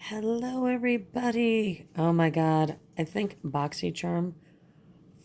Hello, everybody. Oh my God. I think Boxycharm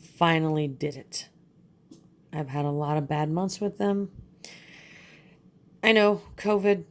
finally did it. I've had a lot of bad months with them. I know, COVID,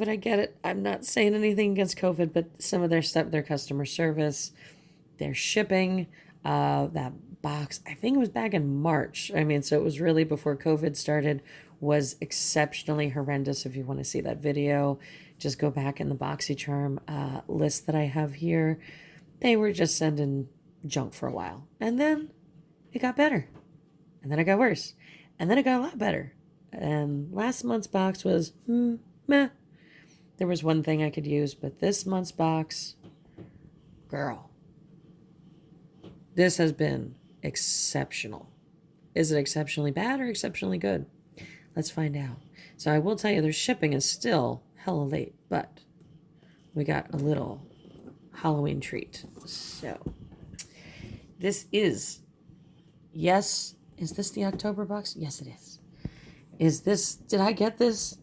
I get it. I'm not saying anything against COVID, but some of their stuff, their customer service, their shipping, that box, I think it was back in March. I mean, so it was really before COVID started, was exceptionally horrendous. If you want to see that video, just go back in the Boxycharm list that I have here. They were just sending junk for a while. And then it got better. And then it got worse. And then it got a lot better. And last month's box was, meh. There was one thing I could use, but this month's box, girl, this has been exceptional. Is it exceptionally bad or exceptionally good? Let's find out. So I will tell you, their shipping is still hella late, but we got a little Halloween treat. So this is, yes, is this the October box? Yes, it is. Is this, did I get this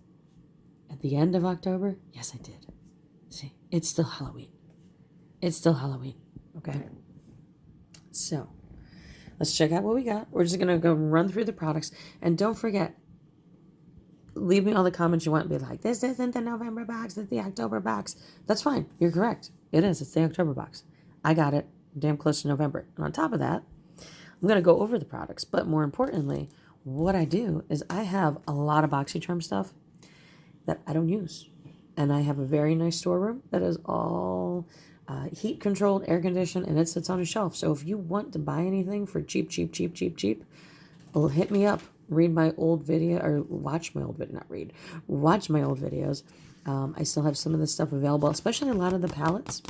at the end of October? Yes, I did. See, it's still Halloween. It's still Halloween, okay? So let's check out what we got. We're just going to go run through the products. And don't forget, leave me all the comments you want and be like, this isn't the November box, it's the October box. That's fine. You're correct. It is. It's the October box. I got it damn close to November. And on top of that, I'm going to go over the products. But more importantly, what I do is I have a lot of Boxycharm stuff that I don't use. And I have a very nice storeroom that is all heat controlled, air conditioned, and it sits on a shelf. So if you want to buy anything for cheap, well, hit me up. Read my old video, or watch my old video, not read, watch my old videos. I still have some of this stuff available, especially a lot of the palettes.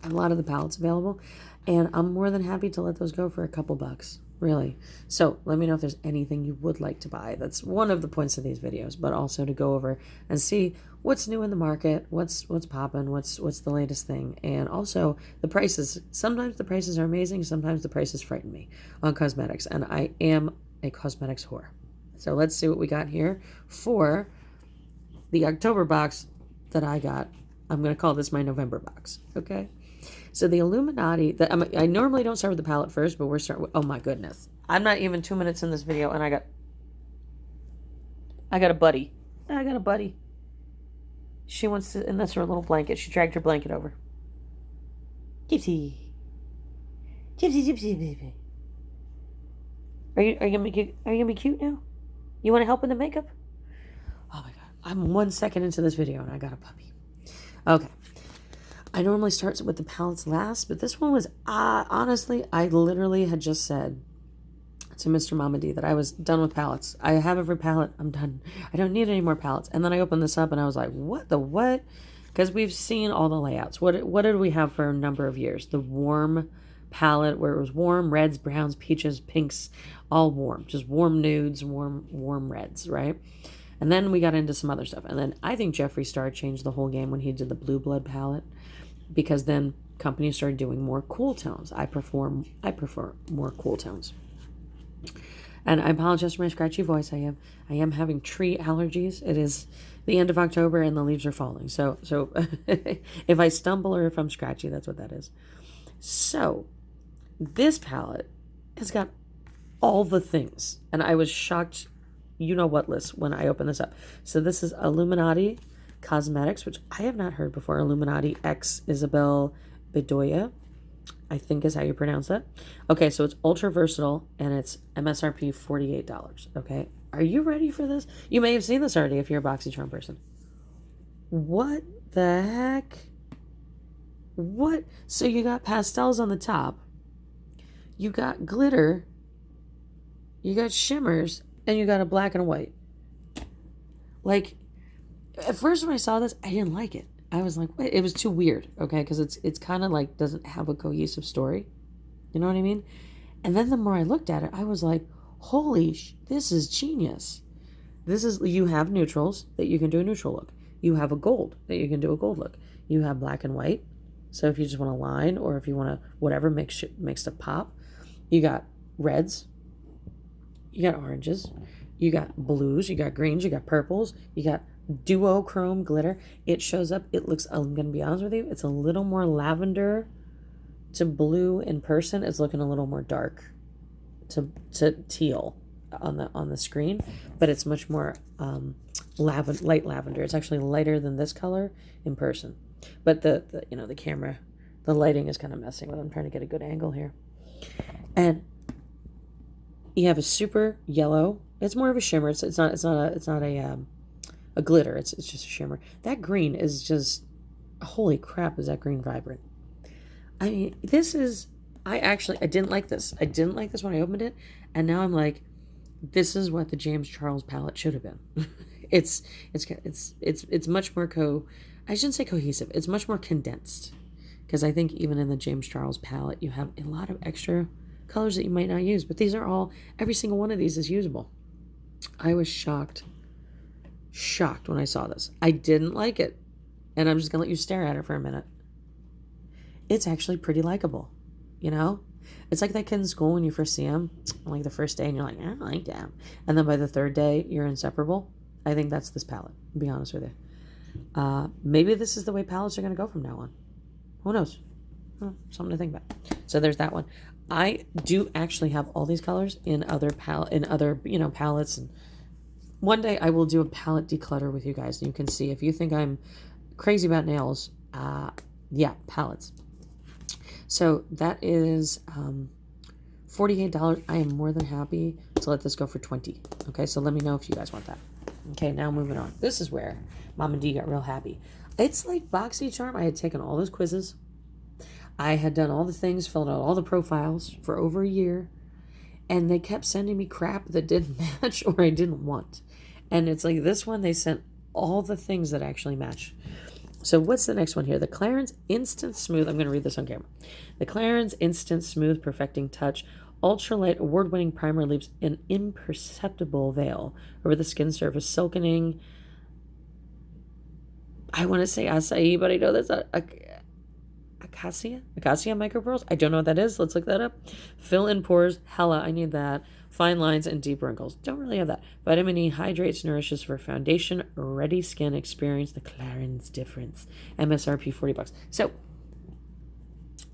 I have a lot of the palettes available, and I'm more than happy to let those go for a couple bucks, really. So let me know if there's anything you would like to buy. That's one of the points of these videos, but also to go over and see what's new in the market, what's popping, what's the latest thing, and also the prices. Sometimes the prices are amazing, sometimes the prices frighten me on cosmetics, and I am a cosmetics whore. So let's see what we got here for the October box that I got. I'm going to call this my November box, okay? So the Illuminati, I normally don't start with the palette first, but we're starting with, oh my goodness. I'm not even 2 minutes in this video, and I got a buddy. I got a buddy. She wants to, and that's her little blanket. She dragged her blanket over. Gypsy. Gypsy. Are you gonna be cute now? You want to help in the makeup? Oh my God! I'm 1 second into this video and I got a puppy. Okay. I normally start with the palettes last, but this one was honestly, I literally had just said to Mr. Moma Delia that I was done with palettes. I have every palette. I'm done. I don't need any more palettes. And then I opened this up and I was like, what the what? Because we've seen all the layouts. What did we have for a number of years? The warm palette where it was warm reds, browns, peaches, pinks, all warm, just warm nudes, warm reds, right? And then we got into some other stuff. And then I think Jeffree Star changed the whole game when he did the Blue Blood palette, because then companies started doing more cool tones. I prefer more cool tones. And I apologize for my scratchy voice. I am having tree allergies. It is the end of October and the leaves are falling. So if I stumble or if I'm scratchy, that's what that is. So this palette has got all the things. And I was shocked, you know what list, when I opened this up. So this is Illuminati Cosmetics, which I have not heard before. Illuminati X Isabel Bedoya, I think is how you pronounce that. Okay, so it's ultra versatile and it's MSRP $48. Okay, are you ready for this? You may have seen this already if you're a Boxycharm person. What the heck? What? So you got pastels on the top, you got glitter, you got shimmers, and you got a black and a white. Like, at first when I saw this, I didn't like it. I was like, wait, it was too weird, okay? Because it's kind of like doesn't have a cohesive story. You know what I mean? And then the more I looked at it, I was like, holy, this is genius. You have neutrals that you can do a neutral look. You have a gold that you can do a gold look. You have black and white. So if you just want a line, or if you want to, whatever, makes stuff pop. You got reds. You got oranges. You got blues, you got greens, you got purples, you got duochrome glitter. It shows up, it looks, I'm going to be honest with you, it's a little more lavender to blue in person. It's looking a little more dark to teal on the screen, but it's much more light lavender. It's actually lighter than this color in person. But the you know, the camera, the lighting is kind of messing with it. I'm trying to get a good angle here. And you have a super yellow. It's more of a shimmer. It's not a glitter. It's just a shimmer. That green is just, holy crap, is that green vibrant. I mean, this is, I didn't like this. I didn't like this when I opened it, and now I'm like, this is what the James Charles palette should have been. it's much more I shouldn't say cohesive. It's much more condensed, because I think even in the James Charles palette, you have a lot of extra colors that you might not use, but these are all, every single one of these is usable. I was shocked when I saw this. I didn't like it, and I'm just gonna let you stare at it for a minute. It's actually pretty likable, you know? It's like that kid in school when you first see him, like the first day, and you're like, I don't like that. And then by the third day, you're inseparable. I think that's this palette, to be honest with you. Maybe this is the way palettes are going to go from now on. Who knows? Something to think about. So there's that one. I do actually have all these colors in other palettes. And one day I will do a palette declutter with you guys. And you can see if you think I'm crazy about nails. Yeah, palettes. So that is $48. I am more than happy to let this go for $20. Okay, so let me know if you guys want that. Okay, now moving on. This is where Mama D got real happy. It's like Boxycharm. I had taken all those quizzes. I had done all the things, filled out all the profiles for over a year, and they kept sending me crap that didn't match or I didn't want. And it's like this one, they sent all the things that actually match. So what's the next one here? The Clarins Instant Smooth. I'm going to read this on camera. The Clarins Instant Smooth Perfecting Touch Ultralight Award-Winning Primer leaves an imperceptible veil over the skin surface, silkening. I want to say acai, but I know that's acacia micropearls. I don't know what that is. Let's look that up. Fill in pores. Hella, I need that. Fine lines and deep wrinkles. Don't really have that. Vitamin E hydrates, nourishes for foundation, ready skin. Experience the Clarins difference. MSRP $40. So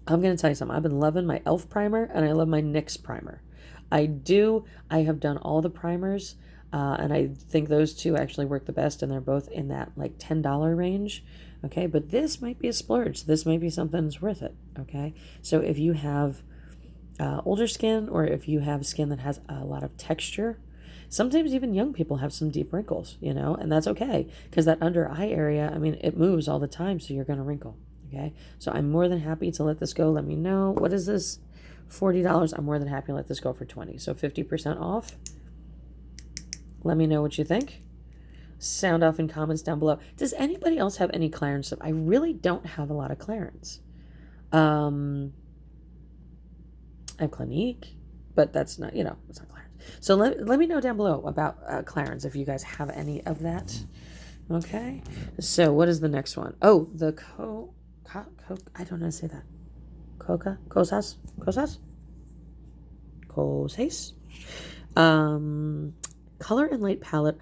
I'm going to tell you something. I've been loving my e.l.f. primer, and I love my NYX primer. I have done all the primers, and I think those two actually work the best, and they're both in that like $10 range. Okay, but this might be a splurge. This might be something that's worth it. Okay, so if you have older skin, or if you have skin that has a lot of texture, sometimes even young people have some deep wrinkles, you know, and that's okay, because that under eye area, I mean, it moves all the time, so you're going to wrinkle. Okay, so I'm more than happy to let this go. Let me know. What is this? $40. I'm more than happy to let this go for $20. So 50% off. Let me know what you think. Sound off in comments down below. Does anybody else have any Clarins stuff? I really don't have a lot of Clarins. I have Clinique, but that's not, you know, it's not Clarins. So let me know down below about Clarins if you guys have any of that. Okay. So what is the next one? Oh, the I don't know how to say that. Kosas? Color and Light Palette.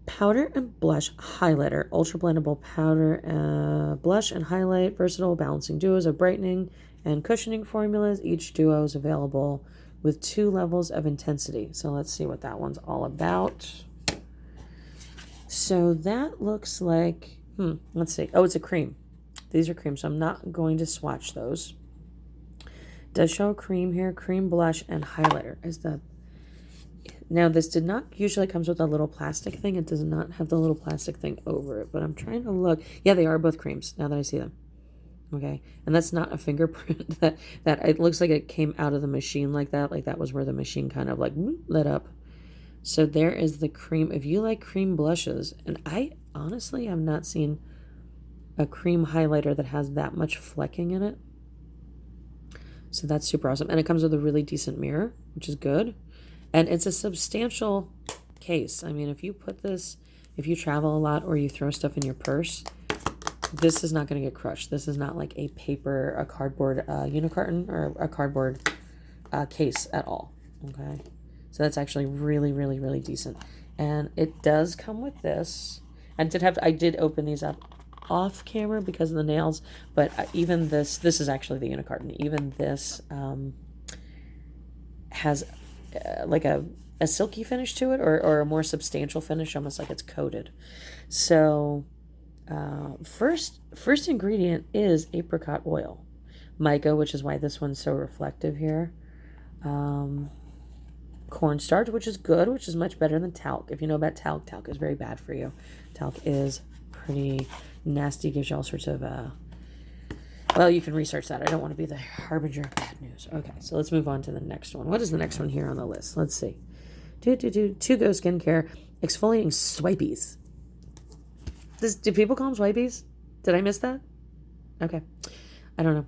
Powder and Blush Highlighter. Ultra blendable powder, blush and highlight. Versatile balancing duos of brightening and cushioning formulas. Each duo is available with 2 levels of intensity. So let's see what that one's all about. So that looks like, let's see. Oh, it's a cream. These are creams, so I'm not going to swatch those. Does show a cream here, cream blush and highlighter. Now this did not usually comes with a little plastic thing. It does not have the little plastic thing over it, but I'm trying to look. Yeah, they are both creams now that I see them. Okay, and that's not a fingerprint. that it looks like it came out of the machine like that was where the machine kind of like lit up. So there is the cream. If you like cream blushes, and I honestly have not seen a cream highlighter that has that much flecking in it. So that's super awesome. And it comes with a really decent mirror, which is good. And it's a substantial case. I mean, if you travel a lot or you throw stuff in your purse, this is not going to get crushed. This is not like a cardboard unicarton or a cardboard case at all. Okay. So that's actually really, really, really decent. And it does come with this. I did open these up off camera because of the nails, but even this is actually the unicorn. Even this has like a silky finish to it, or a more substantial finish, almost like it's coated. So first ingredient is apricot oil, mica, which is why this one's so reflective here. Cornstarch, which is good, which is much better than talc. If you know about talc, talc is very bad for you. Talc is pretty nasty, gives you all sorts of well, you can research that. I don't want to be the harbinger of bad news. Okay, so let's move on to the next one. What is the next one here on the list? Let's see. To Go Skincare Exfoliating Swipies. Do people call them swipies? Did I miss that? Okay, I don't know.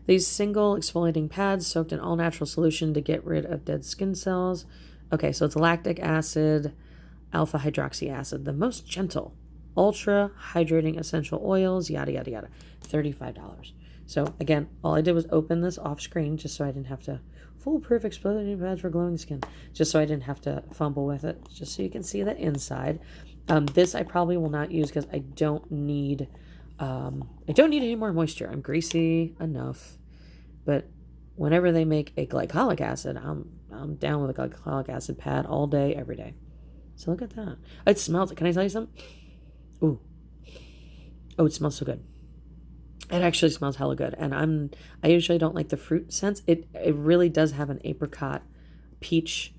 These single exfoliating pads soaked in all-natural solution to get rid of dead skin cells. Okay, so it's lactic acid, alpha hydroxy acid, the most gentle, ultra hydrating essential oils, yada, yada, yada. $35. So again, all I did was open this off screen just so I didn't have to, foolproof exfoliating pads for glowing skin, just so I didn't have to fumble with it, just so you can see the inside. This I probably will not use because I don't need any more moisture. I'm greasy enough. But whenever they make a glycolic acid, I'm down with a glycolic acid pad all day, every day. So look at that. It smells. Can I tell you something? Ooh. Oh, it smells so good. It actually smells hella good. And I usually don't like the fruit scents. It really does have an apricot, peach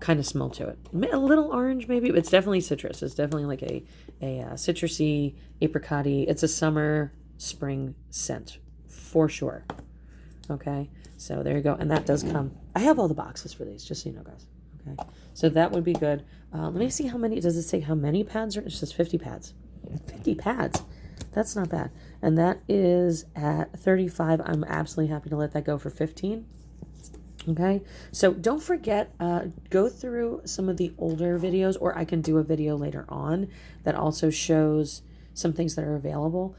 kind of smell to it. A little orange maybe, but it's definitely citrus. It's definitely like a citrusy, apricot-y. It's a summer, spring scent for sure. Okay, so there you go. And that does come. I have all the boxes for these, just so you know, guys. Okay, so that would be good. Let me see how many. Does it say how many pads? It says 50 pads. 50 pads. That's not bad. And that is at $35. I'm absolutely happy to let that go for $15. Okay, so don't forget, go through some of the older videos, or I can do a video later on that also shows some things that are available.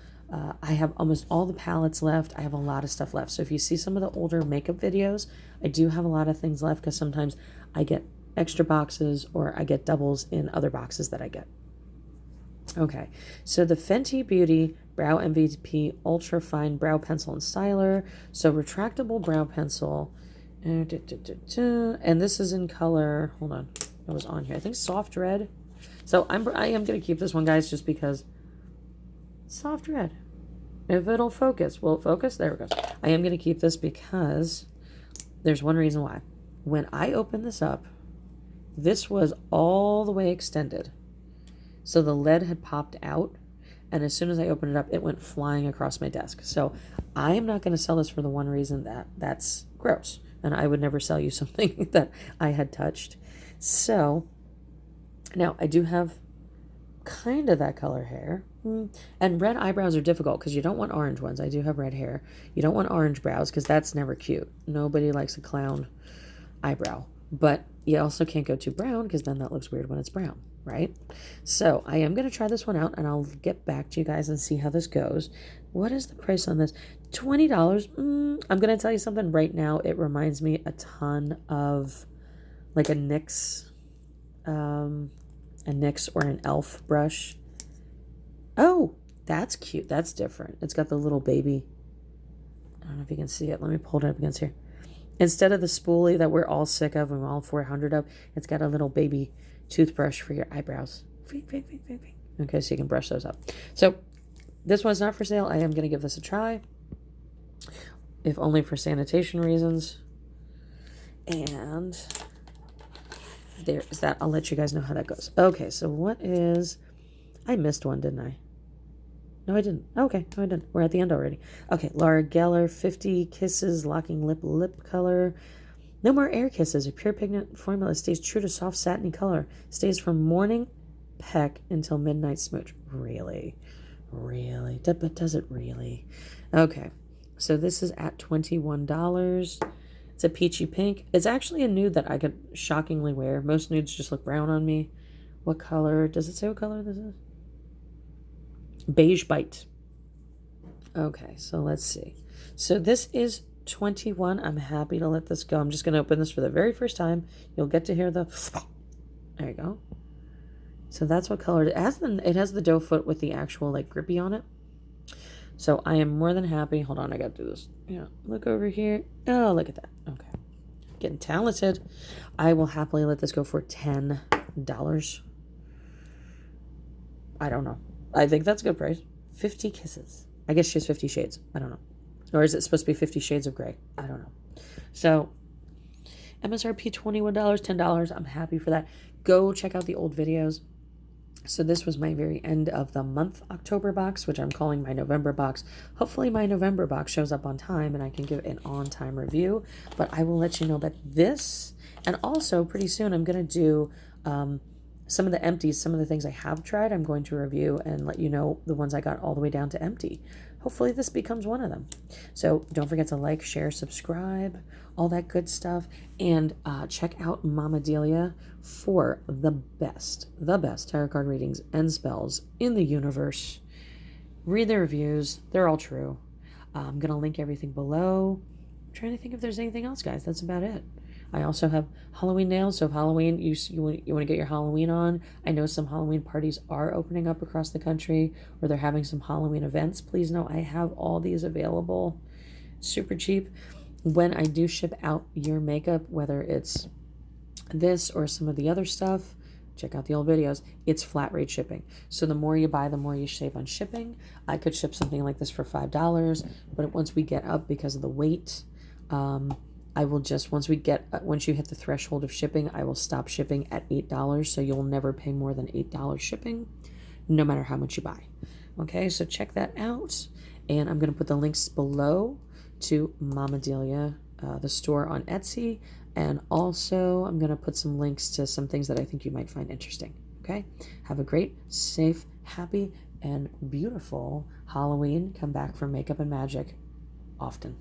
I have almost all the palettes left. I have a lot of stuff left. So if you see some of the older makeup videos, I do have a lot of things left because sometimes I get extra boxes or I get doubles in other boxes that I get. Okay, so the Fenty Beauty Brow MVP Ultra Fine Brow Pencil and Styler. So retractable brow pencil. And this is in color, hold on, it was on here. I think soft red. So I am going to keep this one, guys, just because soft red. If it'll focus. Will it focus? There it goes. I am going to keep this because there's one reason why. When I opened this up, this was all the way extended. So the lead had popped out. And as soon as I opened it up, it went flying across my desk. So I am not going to sell this for the one reason that that's gross. And I would never sell you something that I had touched. So now I do have kind of that color hair. And red eyebrows are difficult because you don't want orange ones. I do have red hair. You don't want orange brows because that's never cute. Nobody likes a clown eyebrow. But you also can't go too brown because then that looks weird when it's brown, right? So I am going to try this one out and I'll get back to you guys and see how this goes. What is the price on this? $20. I'm going to tell you something right now. It reminds me a ton of like a NYX or an e.l.f. brush. Oh, that's cute. That's different. It's got the little baby. I don't know if you can see it. Let me pull it up against here. Instead of the spoolie that we're all sick of and we're all 400 of, it's got a little baby toothbrush for your eyebrows. Okay, so you can brush those up. So this one's not for sale. I am going to give this a try, if only for sanitation reasons. And there is that. I'll let you guys know how that goes. Okay, so what is... I missed one, didn't I? No, I didn't. Okay, no, I didn't. We're at the end already. Okay, Laura Geller, 50 Kisses, Locking Lip color. No more air kisses. A pure pigment formula stays true to soft satiny color. Stays from morning peck until midnight smooch. Really? Really? But does it really? Okay, so this is at $21. It's a peachy pink. It's actually a nude that I could shockingly wear. Most nudes just look brown on me. What color? Does it say what color this is? Beige Bite. Okay, so let's see. So this is 21. I'm happy to let this go. I'm just going to open this for the very first time. You'll get to hear the... There you go. So that's what color it has. It has the doe foot with the actual like grippy on it. So I am more than happy. Hold on, I got to do this. Yeah, look over here. Oh, look at that. Okay. Getting talented. I will happily let this go for $10. I don't know. I think that's a good price. 50 kisses. I guess she has 50 shades. I don't know. Or is it supposed to be 50 shades of gray? I don't know. So MSRP $21, $10. I'm happy for that. Go check out the old videos. So this was my very end of the month October box, which I'm calling my November box. Hopefully my November box shows up on time and I can give an on-time review. But I will let you know that this, and also pretty soon I'm going to do some of the empties, some of the things I have tried, I'm going to review and let you know the ones I got all the way down to empty. Hopefully this becomes one of them. So don't forget to like, share, subscribe, all that good stuff. And check out Moma Delia for the best tarot card readings and spells in the universe. Read the reviews. They're all true. I'm going to link everything below. I'm trying to think if there's anything else, guys. That's about it. I also have Halloween nails, so if Halloween, you want to get your Halloween on, I know some Halloween parties are opening up across the country, or they're having some Halloween events. Please know I have all these available, super cheap. When I do ship out your makeup, whether it's this or some of the other stuff, check out the old videos, it's flat rate shipping. So the more you buy, the more you save on shipping. I could ship something like this for $5, but once we get up, because of the weight, I will just, once you hit the threshold of shipping, I will stop shipping at $8. So you'll never pay more than $8 shipping, no matter how much you buy. Okay, so check that out. And I'm going to put the links below to Moma Delia, the store on Etsy. And also I'm going to put some links to some things that I think you might find interesting. Okay, have a great, safe, happy, and beautiful Halloween. Come back for makeup and magic often.